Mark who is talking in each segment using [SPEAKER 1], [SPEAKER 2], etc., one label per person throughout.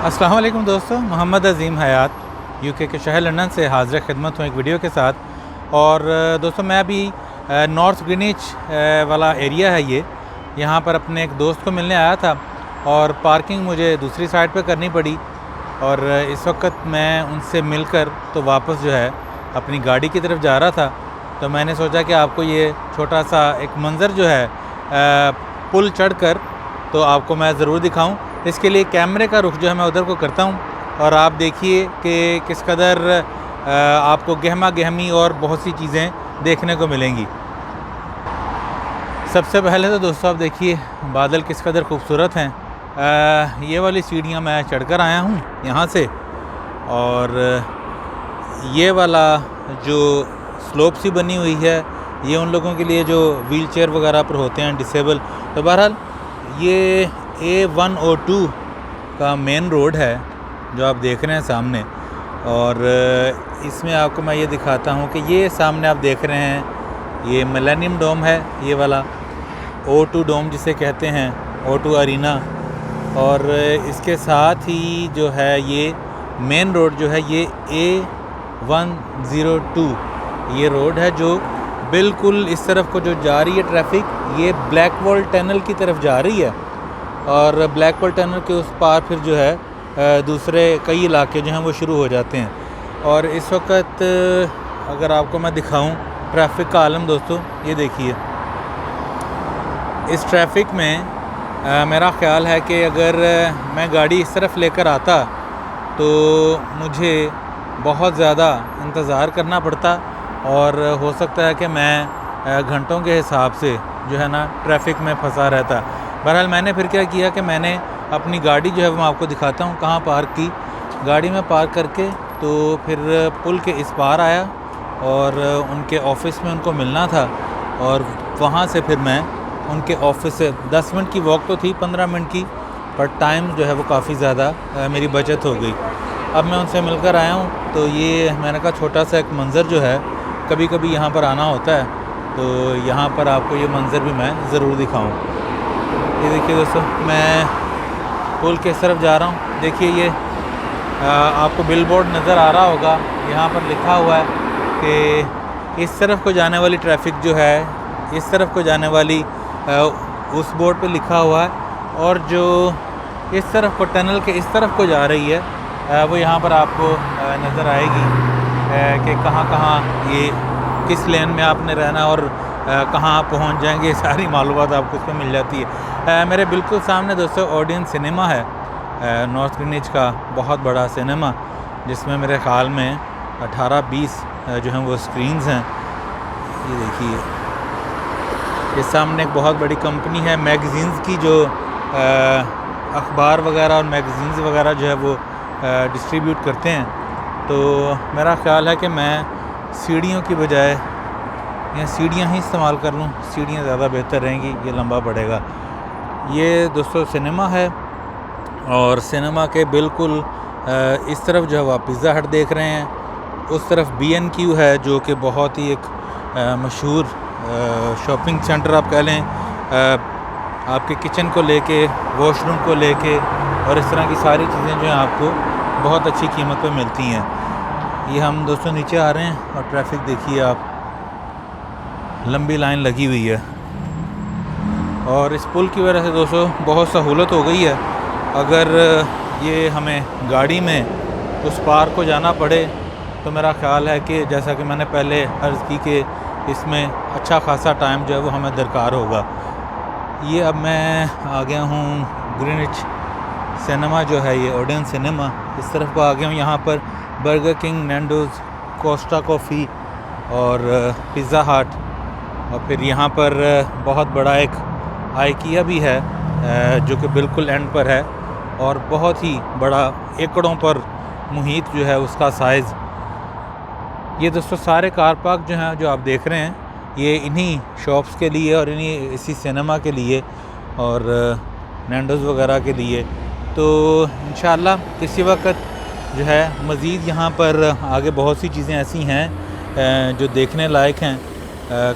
[SPEAKER 1] अस्सलाम वालेकुम दोस्तों, मोहम्मद अज़ीम हयात यूके के शहर लंदन से हाज़िर खिदमत हूँ एक वीडियो के साथ। और दोस्तों मैं अभी नॉर्थ ग्रीनिच वाला एरिया है यहाँ पर अपने एक दोस्त को मिलने आया था और पार्किंग मुझे दूसरी साइड पे करनी पड़ी। और इस वक्त मैं उनसे मिलकर तो वापस जो है अपनी गाड़ी की तरफ जा रहा था, तो मैंने सोचा कि आपको ये छोटा सा एक मंज़र जो है पुल चढ़कर तो आपको मैं ज़रूर दिखाऊं। इसके लिए कैमरे का रुख जो है मैं उधर को करता हूं और आप देखिए कि किस कदर आपको गहमा गहमी और बहुत सी चीज़ें देखने को मिलेंगी। सबसे पहले तो दोस्तों आप देखिए बादल किस कदर खूबसूरत हैं। ये वाली सीढ़ियाँ मैं चढ़कर आया हूँ यहाँ से, और ये वाला जो स्लोप सी बनी हुई है ये उन लोगों के लिए जो व्हील चेयर वगैरह पर होते हैं डिसेबल। तो बहरहाल ये A102 का मेन रोड है जो आप देख रहे हैं सामने, और इसमें आपको मैं ये दिखाता हूँ कि ये सामने आप देख रहे हैं ये मिलेनियम डोम है, ये वाला O2 डोम जिसे कहते हैं, O2 अरीना। और इसके साथ ही जो है ये मेन रोड जो है ये A102 ये रोड है जो बिल्कुल इस तरफ को जो जा रही है ट्रैफिक, ये ब्लैक वॉल टनल की तरफ जा रही है। और ब्लैक वॉल टनल के उस पार फिर जो है दूसरे कई इलाके जो हैं वो शुरू हो जाते हैं। और इस वक्त अगर आपको मैं दिखाऊं ट्रैफिक का आलम दोस्तों, ये देखिए इस ट्रैफिक में मेरा ख़्याल है कि अगर मैं गाड़ी इस तरफ लेकर आता तो मुझे बहुत ज़्यादा इंतज़ार करना पड़ता और हो सकता है कि मैं घंटों के हिसाब से जो है ना ट्रैफिक में फंसा रहता। बहरहाल मैंने फिर क्या किया कि मैंने अपनी गाड़ी जो है वो मैं आपको दिखाता हूँ कहाँ पार्क की। गाड़ी में पार्क करके तो फिर पुल के इस पार आया और उनके ऑफ़िस में उनको मिलना था, और वहाँ से फिर मैं उनके ऑफ़िस से 10 मिनट की वॉक तो थी, 15 मिनट की, पर टाइम जो है वो काफ़ी ज़्यादा मेरी बचत हो गई। अब मैं उनसे मिलकर आया हूँ, तो ये मैंने कहा छोटा सा एक मंज़र जो है कभी कभी यहाँ पर आना होता है, तो यहाँ पर आपको ये मंज़र भी मैं ज़रूर दिखाऊँ। ये देखिए दोस्तों मैं पुल के तरफ जा रहा हूँ। देखिए ये आपको बिलबोर्ड नज़र आ रहा होगा, यहाँ पर लिखा हुआ है कि इस तरफ को जाने वाली ट्रैफिक जो है इस तरफ को जाने वाली उस बोर्ड पे लिखा हुआ है, और जो इस तरफ को टनल के इस तरफ को जा रही है वो यहाँ पर आपको नज़र आएगी कि कहाँ कहाँ ये किस लेन में आपने रहना और कहाँ आप पहुँच जाएंगे, सारी मालूमात आपको इसमें मिल जाती है। मेरे बिल्कुल सामने दोस्तों ओडियन सिनेमा है, नॉर्थ ग्रीनिच का बहुत बड़ा सिनेमा, जिसमें मेरे ख़्याल में 18-20 जो हैं वो स्क्रीन्स हैं। ये देखिए ये सामने एक बहुत बड़ी कंपनी है मैगज़ीन्स की, जो अखबार वगैरह और मैगज़ीन्स वगैरह जो है वो डिस्ट्रीब्यूट करते हैं। तो मेरा ख़्याल है कि मैं सीढ़ियों की बजाय या सीढ़ियाँ ही इस्तेमाल कर लूँ, सीढ़ियाँ ज़्यादा बेहतर रहेंगी, ये लंबा पड़ेगा। ये दोस्तों सिनेमा है, और सिनेमा के बिल्कुल इस तरफ जो है आप पिज़्ज़ा हट देख रहे हैं, उस तरफ B&Q है जो कि बहुत ही एक मशहूर शॉपिंग सेंटर आप कह लें, आपके किचन को लेके, वॉशरूम को लेके, और इस तरह की सारी चीज़ें जो हैं आपको बहुत अच्छी कीमत पे मिलती हैं। ये हम दोस्तों नीचे आ रहे हैं और ट्रैफिक देखिए आप, लंबी लाइन लगी हुई है। और इस पुल की वजह से दोस्तों बहुत सहूलत हो गई है। अगर ये हमें गाड़ी में उस पार को जाना पड़े तो मेरा ख़्याल है कि जैसा कि मैंने पहले अर्ज़ की कि इसमें अच्छा खासा टाइम जो है वो हमें दरकार होगा। ये अब मैं आ गया हूँ ग्रीनिच सिनेमा जो है, ये ओडियन सिनेमा, इस तरफ को आ गया हूँ। यहाँ पर बर्गर किंग, नैंडोज़, कोस्टा कॉफ़ी और पिज़्ज़ा हट, और फिर यहाँ पर बहुत बड़ा एक आइकिया भी है जो कि बिल्कुल एंड पर है, और बहुत ही बड़ा एकड़ों पर मुहित जो है उसका साइज़। ये दोस्तों सारे कार पार्क जो हैं जो आप देख रहे हैं ये इन्हीं शॉप्स के लिए और इन्हीं इसी सिनेमा के लिए और नैंडोज़ वगैरह के लिए। तो इंशाल्लाह किसी वक्त जो है मज़ीद यहाँ पर आगे बहुत सी चीज़ें ऐसी हैं जो देखने लायक हैं।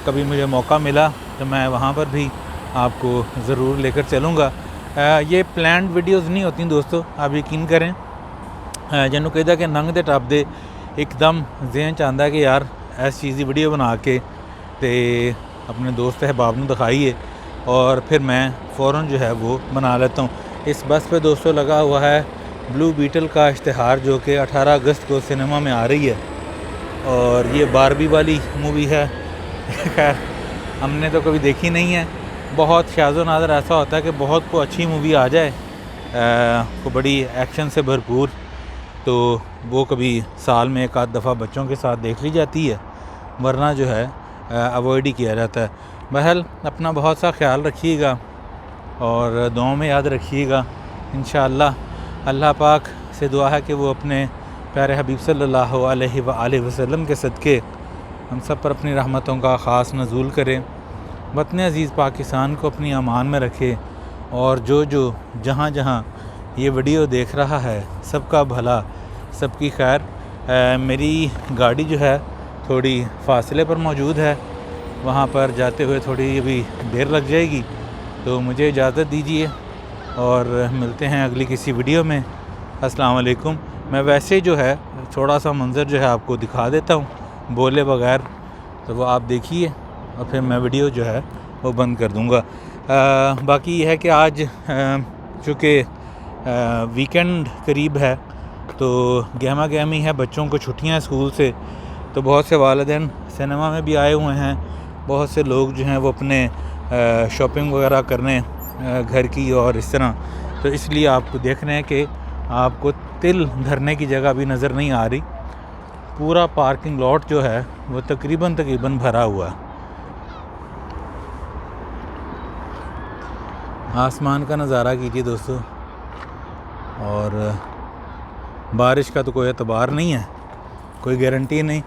[SPEAKER 1] कभी मुझे मौका मिला तो मैं वहाँ पर भी आपको ज़रूर लेकर चलूँगा। ये प्लान्ड वीडियोस नहीं होती दोस्तों, आप यकीन करें। जिन्होंने कहता कि नंग दे टप दे एकदम जहन चाहता है कि यार ऐसी चीज़ की वीडियो बना के ते अपने दोस्त अहबाब को दिखाइए, और फिर मैं फ़ौरन जो है वो बना लेता हूँ। इस बस पे दोस्तों लगा हुआ है ब्लू बीटल का इश्तिहार, जो कि 18 अगस्त को सिनेमा में आ रही है, और ये बारबी वाली मूवी है। खैर हमने तो कभी देखी नहीं है। बहुत शाज़ो नादर ऐसा होता है कि बहुत को अच्छी मूवी आ जाए को बड़ी एक्शन से भरपूर, तो वो कभी साल में एक आध दफ़ा बच्चों के साथ देख ली जाती है, वरना जो है अवॉइड ही किया जाता है। बहरहाल अपना बहुत सा ख्याल रखिएगा और दुआओं में याद रखिएगा। इंशाअल्लाह अल्लाह पाक से दुआ है कि वो अपने प्यारे हबीब सल्लल्लाहु अलैहि वसल्लम के सदक़े हम सब पर अपनी रहमतों का ख़ास नज़ूल करें, वतन अज़ीज़ पाकिस्तान को अपनी अमान में रखे, और जो जहाँ जहाँ ये वीडियो देख रहा है सबका भला सबकी खैर। मेरी गाड़ी जो है थोड़ी फासले पर मौजूद है, वहाँ पर जाते हुए थोड़ी अभी देर लग जाएगी, तो मुझे इजाज़त दीजिए और मिलते हैं अगली किसी वीडियो में। अस्सलाम वालेकुम। मैं वैसे जो है थोड़ा सा मंज़र जो है आपको दिखा देता हूँ बोले बगैर, तो वो आप देखिए और फिर मैं वीडियो जो है वो बंद कर दूँगा। बाकी ये है कि आज चूँकि वीकेंड करीब है तो गहमा गहमी है, बच्चों को छुट्टियाँ स्कूल से, तो बहुत से वालिदैन सिनेमा में भी आए हुए हैं, बहुत से लोग जो हैं वो अपने शॉपिंग वगैरह करने घर की और इस तरह, तो इसलिए आपको देख रहे हैं कि आपको तिल धरने की जगह भी नज़र नहीं आ रही। पूरा पार्किंग लॉट जो है वो तकरीबन भरा हुआ है। आसमान का नज़ारा कीजिए दोस्तों, और बारिश का तो कोई एतबार नहीं है, कोई गारंटी नहीं,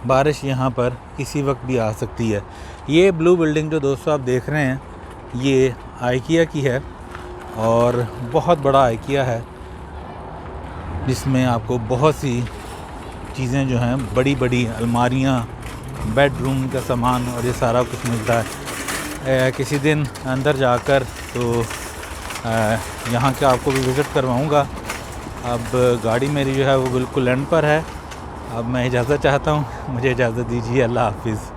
[SPEAKER 1] बारिश यहाँ पर किसी वक्त भी आ सकती है। ये ब्लू बिल्डिंग जो दोस्तों आप देख रहे हैं ये आइकिया की है, और बहुत बड़ा आइकिया है जिसमें आपको बहुत सी चीज़ें जो हैं, बड़ी बड़ी अलमारियाँ, बेडरूम का सामान और ये सारा कुछ मिलता है। किसी दिन अंदर जाकर तो यहाँ के आपको भी विज़िट करवाऊँगा। अब गाड़ी मेरी जो है वो बिल्कुल एंड पर है। अब मैं इजाज़त चाहता हूँ, मुझे इजाज़त दीजिए। अल्लाह हाफ़िज़।